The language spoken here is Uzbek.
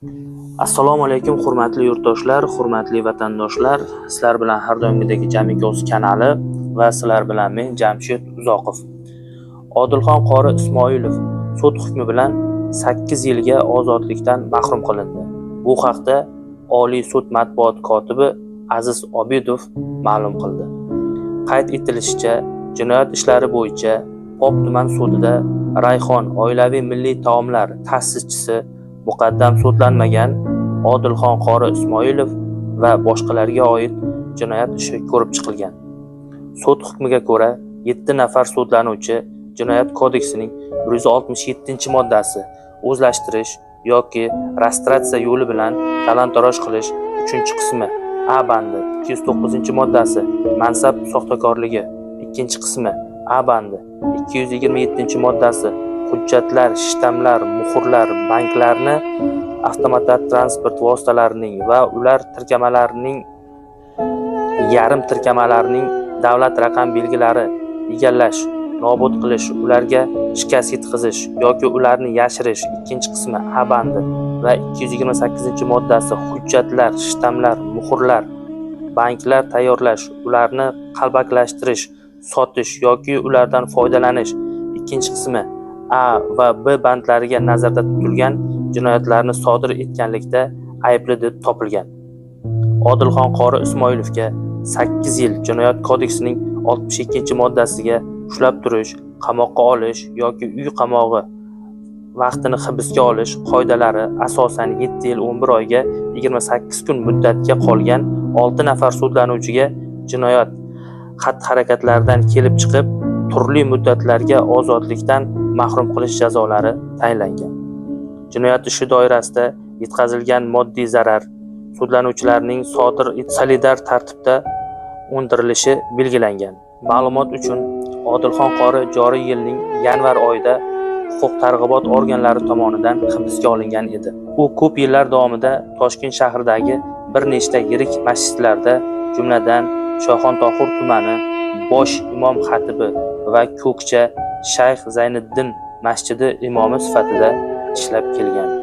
Assalomu alaykum hurmatli yurtdoshlar, hurmatli vatandoshlar. Sizlar bilan har doimgidek Jamiko'z kanali va sizlar bilan men Jamshid Uzoqov. Odilxon qori Ismoilov sud hukmi bilan 8 yilga ozodlikdan mahrum qilindi. Bu haqda Oliy sud matbuot kotibi Aziz Obidov ma'lum qildi. Qayd etilishicha, jinoyat ishlari bo'yicha Pop tuman sudida Rayhon oilaviy milliy taomlar ta'sischisi muqaddam sudlanmagan Odilxon qori Ismoilov va boshqalarga oid jinoyat ishi ko'rib chiqilgan. Sud hukmiga ko'ra 7 nafar sudlanuvchi Jinoyat kodeksining 167-moddasi o'zlashtirish yoki restavratsiya yo'li bilan talon-taroj qilish 3-qismi A bandi 209-moddasi mansab soxtakorligi 2-qismi A bandi 227-moddasi hujjatlar, shtamlar, muhrlar, banklarni, avtomat transport vositalarining va ular tirkamalarining yarim tirkamalarining davlat raqam belgilari egallash, nobud qilish, ularga shikast yetkazish yoki ularni yashirish 2-qismi A bandi va 228-moddasi hujjatlar, shtamlar, muhrlar, banklar tayyorlash, ularni qalbakilashtirish, sotish yoki ulardan foydalanish 2-qismi A va B bandlariga nazarda tutilgan jinoyatlarni sodir etganlikda aybli deb topilgan. Odilxon qori Ismoilovga 8 yil Jinoyat kodeksining 62-moddasiga ushlab turish, qamoqqa olish yoki uy qamog'i vaqtini hibsga olish qoidalari asosan 7 yil 11 oyga 28 kun muddatga qolgan 6 nafar sudlanuvchiga jinoyat xatti-harakatlaridan kelib chiqib turli muddatlarga ozodlikdan mahrum qilish jazolari tayinlangan. Jinoyat ishi doirasida yetkazilgan moddiy zarar sudlanuvchilarning sodir solidar tartibda undirilishi belgilangan. Ma'lumot uchun, Odilxon qori joriy yilning yanvar oyida huquq-tartibot organlari tomonidan hibsga olingan edi. U ko'p yillar davomida Toshkent shahridagi bir nechta yirik masjidlarda, jumladan Shoxontohur tumani bosh imom xatibi va Ko'kcha Shayx Zayniddin masjidi imomi sifatida ishlab kelgan.